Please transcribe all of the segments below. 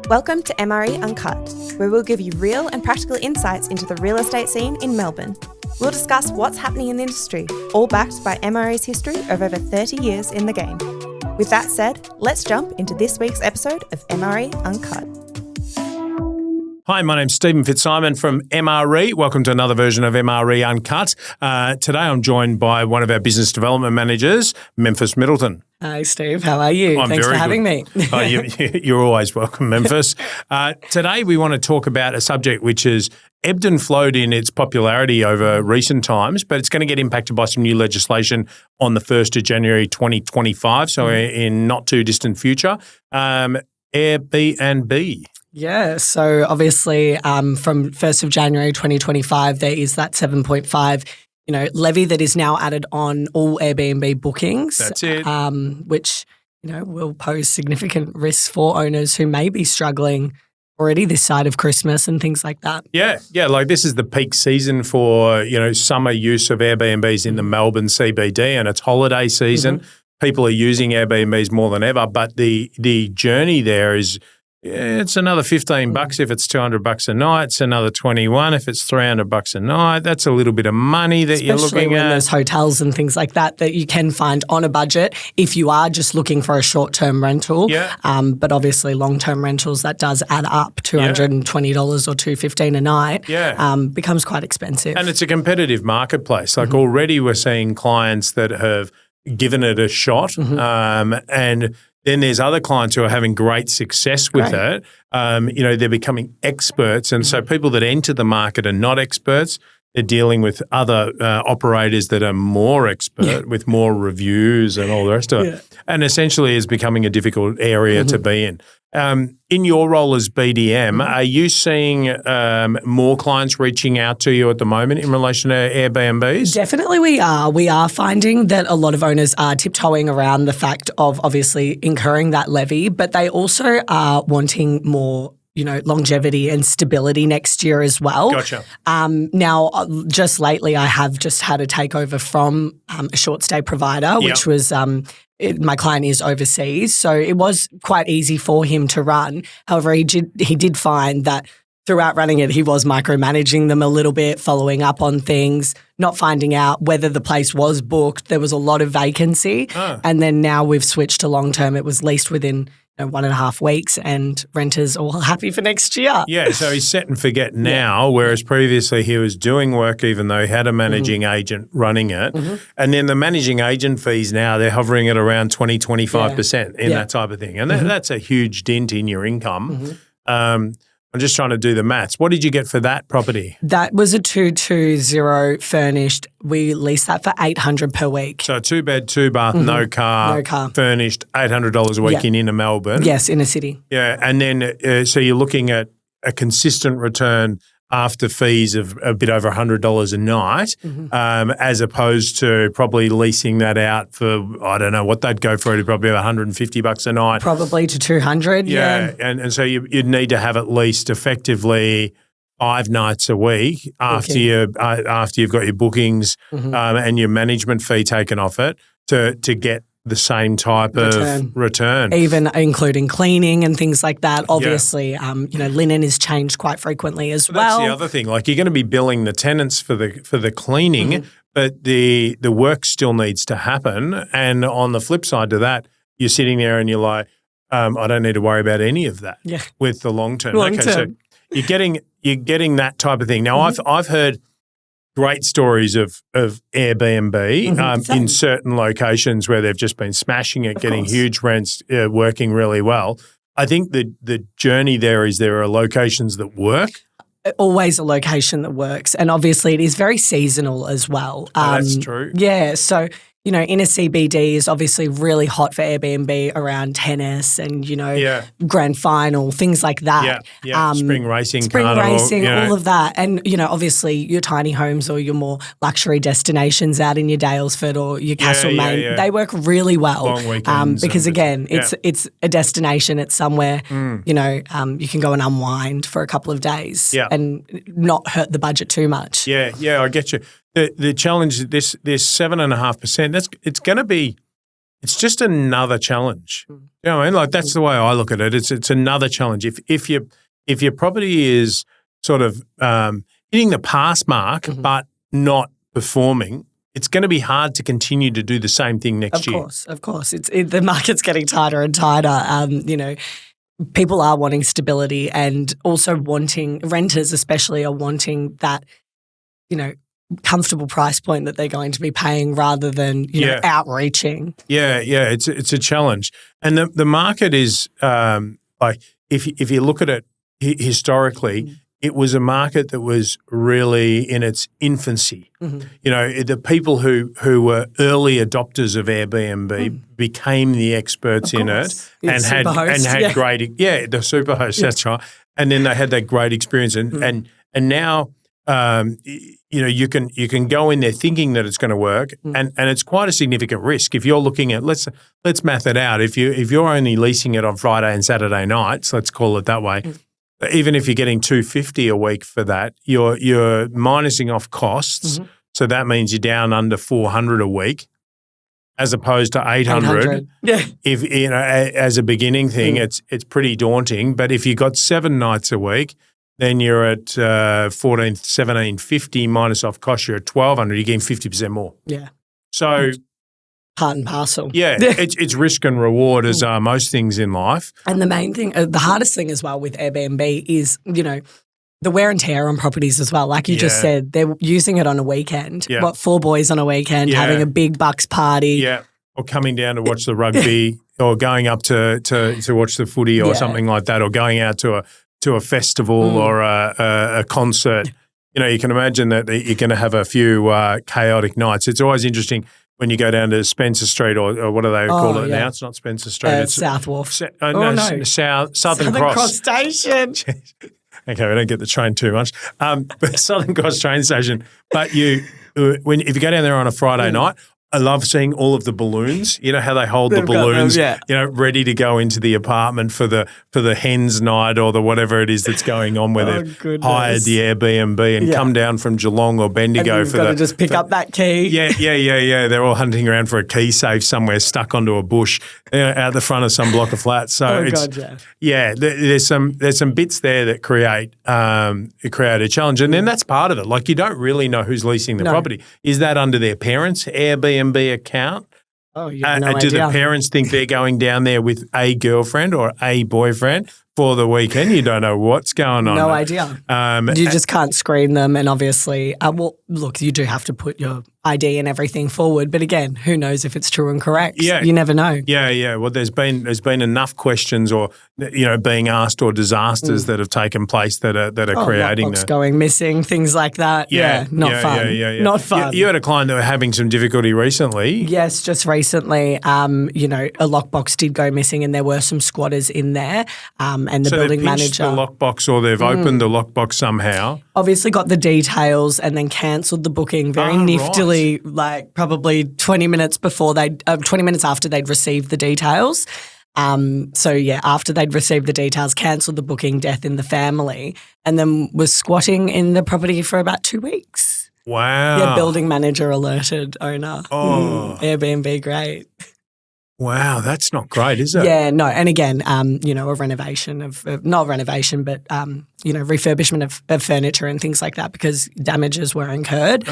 Welcome to MRE Uncut, where we'll give you real and practical insights into the real estate scene in Melbourne. We'll discuss what's happening in the industry, all backed by MRE's history of over 30 years in the game. With that said, let's jump into this week's episode of MRE Uncut. Hi, my name's Steve Fitzsimon from MRE. Welcome to another version of MRE Uncut. Today I'm joined by one of our business development managers, Memphis Middleton. Hi, Steve. How are you? Thanks for having me. You're always welcome, Memphis. Today we want to talk about a subject which has ebbed and flowed in its popularity over recent times, but it's going to get impacted by some new legislation on the 1st of January 2025, so in not too distant future, Airbnb. Yeah, so obviously from 1st of January 2025, there is that 7.5 levy that is now added on all Airbnb bookings. That's it. Which, will pose significant risks for owners who may be struggling already this side of Christmas and things like that. Yeah, like this is the peak season for, summer use of Airbnbs in the Melbourne CBD, and it's holiday season. Mm-hmm. People are using Airbnbs more than ever, but the journey there is it's another $15 if it's $200 a night. It's another $21 if it's $300 a night. That's a little bit of money that you're looking Especially when at. there's hotels and things like that you can find on a budget if you are just looking for a short-term rental. Yeah. But obviously long-term rentals, that does add up. $220 or $215 a night. Yeah. Becomes quite expensive. And it's a competitive marketplace. Like already we're seeing clients that have given it a shot, and then there's other clients who are having great success with it. They're becoming experts. And so people that enter the market are not experts. They're dealing with other operators that are more expert with more reviews and all the rest of it. And essentially is becoming a difficult area to be in. In your role as BDM, are you seeing more clients reaching out to you at the moment in relation to Airbnbs? Definitely we are. We are finding that a lot of owners are tiptoeing around the fact of obviously incurring that levy, but they also are wanting more longevity and stability next year as well. Gotcha. Now, just lately, I have just had a takeover from a short stay provider, which was my client is overseas, so it was quite easy for him to run. However, he did find that throughout running it, he was micromanaging them a little bit, following up on things, not finding out whether the place was booked. There was a lot of vacancy, and then now we've switched to long term. It was leased within 1.5 weeks, and renters are all happy for next year. Yeah, so he's set and forget now, whereas previously he was doing work even though he had a managing agent running it. And then the managing agent fees now, they're hovering at around 20-25% in that type of thing. And that's a huge dent in your income. I'm just trying to do the maths. What did you get for that property? That was a 220 furnished. We leased that for $800 per week. So 2-bed, 2-bath, no car, furnished, $800 a week in inner Melbourne. Yes, inner city. Yeah, and then so you're looking at a consistent return after fees of a bit over $100 a night, as opposed to probably leasing that out for, I don't know what they'd go for, it'd probably be $150 a night. Probably to $200, yeah. And so you'd need to have at least effectively 5 nights a week after you've got your bookings and your management fee taken off it to get the same type of return. Even including cleaning and things like that. Obviously, linen is changed quite frequently as well. That's the other thing. Like you're going to be billing the tenants for the cleaning, but the work still needs to happen. And on the flip side to that, you're sitting there and you're like, I don't need to worry about any of that with the long term. So you're getting that type of thing. Now I've heard great stories of Airbnb in certain locations where they've just been smashing it, getting huge rents, working really well. I think the journey there are locations that work. Always a location that works. And obviously it is very seasonal as well. That's true. Yeah. So, inner CBD is obviously really hot for Airbnb around tennis and, grand final, things like that. Yeah. Spring racing, all of that. And, obviously your tiny homes or your more luxury destinations out in your Dalesford or your Castlemaine, they work really well. Long weekends. Because again, it's a destination. It's somewhere, you can go and unwind for a couple of days and not hurt the budget too much. Yeah, I get you. The challenge, this 7.5%, it's going to be it's just another challenge. You know what I mean? Like that's the way I look at it. It's another challenge. If your property is sort of hitting the pass mark but not performing, it's going to be hard to continue to do the same thing next year. Of course. The market's getting tighter and tighter. You know, people are wanting stability and also renters especially are wanting that, you know, comfortable price point that they're going to be paying rather than, you know, outreaching. Yeah, it's a challenge. And the market is like if you look at it historically, it was a market that was really in its infancy. You know, the people who were early adopters of Airbnb became the experts in it and had great the super host, that's right. And then they had that great experience and now you know, you can go in there thinking that it's going to work, and it's quite a significant risk. If you're looking at let's math it out. If you're only leasing it on Friday and Saturday nights, let's call it that way. Even if you're getting $250 a week for that, you're minusing off costs. So that means you're down under $400 a week, as opposed to $800. Yeah. If you know, as a beginning thing, it's pretty daunting. But if you got 7 nights a week, then you're at $1,750 minus off cost. You're at $1,200. You're getting 50% more. Yeah. So part and parcel. Yeah, it's risk and reward as are most things in life. And the main thing, the hardest thing as well with Airbnb is, you know, the wear and tear on properties as well. Like you just said, they're using it on a weekend. Yeah. 4 boys on a weekend, having a big bucks party. Yeah, or coming down to watch the rugby or going up to watch the footy or something like that, or going out to a festival or a concert. You know, you can imagine that you're going to have a few chaotic nights. It's always interesting when you go down to Spencer Street or what do they call it now? It's not Spencer Street. It's South Wharf. Southern Cross Station. Okay, we don't get the train too much. But Southern Cross train station. But if you go down there on a Friday night, I love seeing all of the balloons. You know how they hold the balloons, you know, ready to go into the apartment for the hens night or the whatever it is that's going on, where they've hired the Airbnb and come down from Geelong or Bendigo and you've got to just pick up that key. Yeah. They're all hunting around for a key safe somewhere stuck onto a bush out the front of some block of flats. So there's some bits there that create a challenge, and then that's part of it. Like you don't really know who's leasing the property. Is that under their parents' Airbnb account? Oh, you have no idea. Do the parents think they're going down there with a girlfriend or a boyfriend for the weekend? You don't know what's going on. No idea. You just can't screen them, and obviously, look, you do have to put your ID and everything forward. But again, who knows if it's true and correct? Yeah. You never know. Yeah. Well, there's been enough questions or, you know, being asked or disasters that have taken place that are creating lockbox going missing, things like that. Not fun. Not fun. You had a client that were having some difficulty recently. Yes, just recently. You know, a lockbox did go missing, and there were some squatters in there. And the building manager, the lockbox, or they've opened the lockbox somehow. Obviously, got the details and then cancelled the booking very niftily. Like probably 20 minutes after they'd received the details. After they'd received the details, cancelled the booking, death in the family, and then was squatting in the property for about 2 weeks. Wow. Yeah, building manager alerted owner. Airbnb, great. Wow, that's not great, is it? Yeah, no. And again, you know, a renovation not renovation, but, you know, refurbishment of furniture and things like that, because damages were incurred,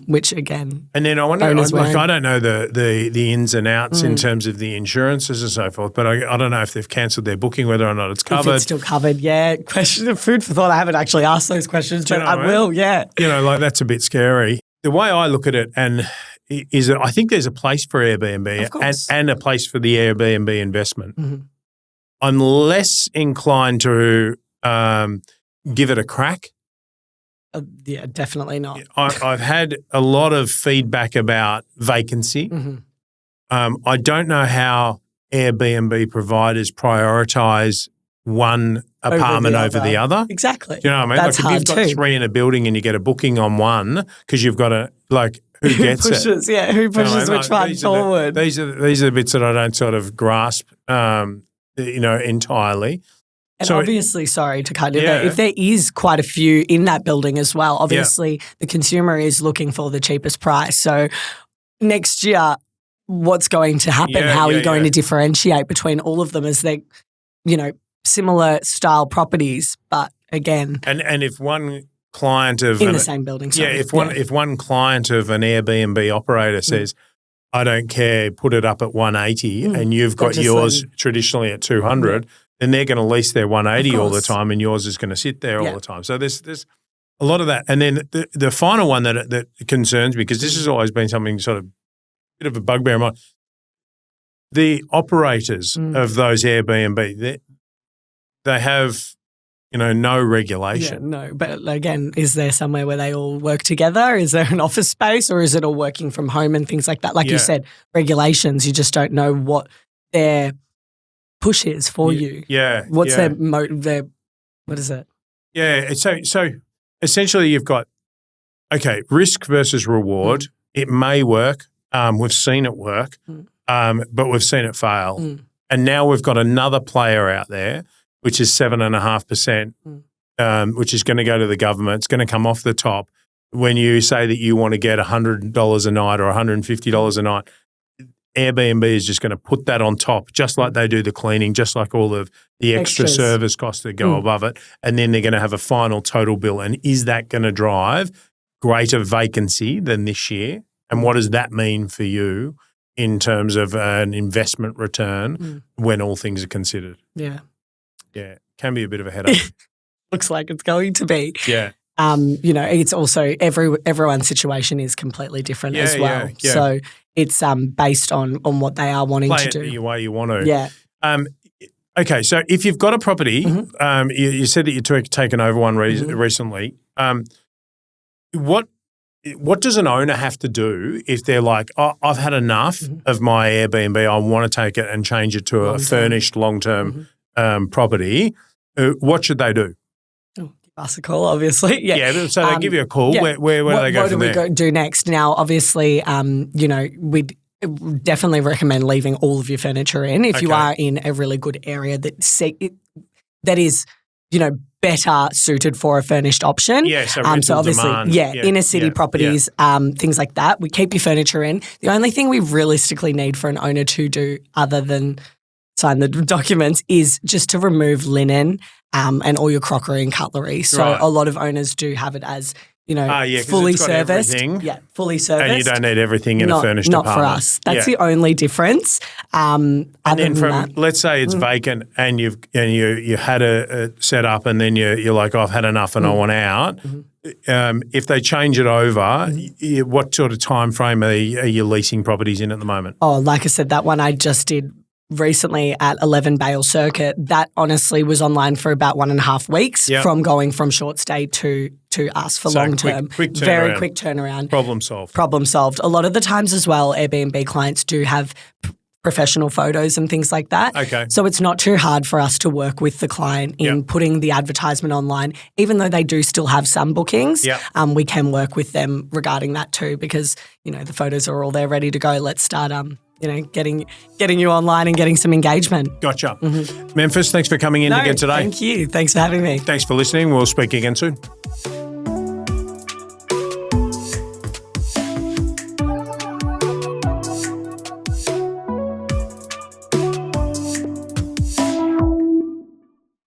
which again. And then I wonder, I don't know the ins and outs in terms of the insurances and so forth, but I don't know if they've cancelled their booking, whether or not it's covered. If it's still covered, yeah. Question of food for thought. I haven't actually asked those questions, but I will, yeah. You know, like that's a bit scary. The way I look at it is that I think there's a place for Airbnb and a place for the Airbnb investment. I'm less inclined to give it a crack. Yeah, definitely not. I've had a lot of feedback about vacancy. I don't know how Airbnb providers prioritise one apartment over the other. Exactly. Do you know what I mean? That's like if you've got 3 in a building and you get a booking on one because you've got a who gets pushes, it? Yeah, who pushes which one forward? These are the bits that I don't sort of grasp, you know, entirely. And obviously, sorry to cut in there, if there is quite a few in that building as well, obviously the consumer is looking for the cheapest price. So next year, what's going to happen? How are you going to differentiate between all of them as they're, similar style properties, but again. And if one client of in the same building. Sorry. If one client of an Airbnb operator says, I don't care, put it up at 180 and you've got yours traditionally at 200, then they're going to lease their 180 all the time and yours is going to sit there all the time. So there's a lot of that. And then the final one that concerns me, because this has always been something sort of bit of a bugbear of mine, the operators of those Airbnb, they have, no regulation. Yeah, no, but again, is there somewhere where they all work together? Is there an office space or is it all working from home and things like that? Like you said, regulations, you just don't know what their push is for you. Yeah. What's their what is it? Yeah, so essentially you've got, risk versus reward. It may work. We've seen it work, but we've seen it fail. And now we've got another player out there, which is 7.5%, which is going to go to the government. It's going to come off the top. When you say that you want to get $100 a night or $150 a night, Airbnb is just going to put that on top, just like they do the cleaning, just like all of the extra service costs that go above it. And then they're going to have a final total bill. And is that going to drive greater vacancy than this year? And what does that mean for you in terms of an investment return when all things are considered? Yeah. Yeah, can be a bit of a headache. Looks like it's going to be. Yeah. It's also everyone's situation is completely different as well. Yeah. So it's based on what they are wanting to do. Play it the way you want to. Yeah. Okay, so if you've got a property, you said that you've taken over one recently. What does an owner have to do if they're like, I've had enough of my Airbnb, I want to take it and change it to a furnished long-term property? What should they do? Give us a call, obviously. Yeah, so they give you a call. Yeah. Where do they go from there? What do we do next? Now, obviously, we'd definitely recommend leaving all of your furniture in if you are in a really good area that is, better suited for a furnished option. Yeah, so obviously, demand. Inner city properties, things like that. We keep your furniture in. The only thing we realistically need for an owner to do other than sign the documents is just to remove linen and all your crockery and cutlery. So a lot of owners do have it as, fully serviced. Yeah, fully serviced. And you don't need everything in a furnished apartment. Not for us. That's the only difference. And then let's say it's vacant and you had a set up and then you're like, I've had enough and I want out. If they change it over, what sort of time frame are you leasing properties in at the moment? Oh, like I said, that one I just did recently at 11 Bale Circuit. That honestly was online for about 1.5 weeks from going from short stay to us for long term. Very quick turnaround. Problem solved. A lot of the times as well, Airbnb clients do have professional photos and things like that. Okay. So it's not too hard for us to work with the client in putting the advertisement online, even though they do still have some bookings. We can work with them regarding that too because, the photos are all there ready to go. Let's start getting you online and getting some engagement. Gotcha. Memphis, thanks for coming in again today. Thank you. Thanks for having me. Thanks for listening. We'll speak again soon.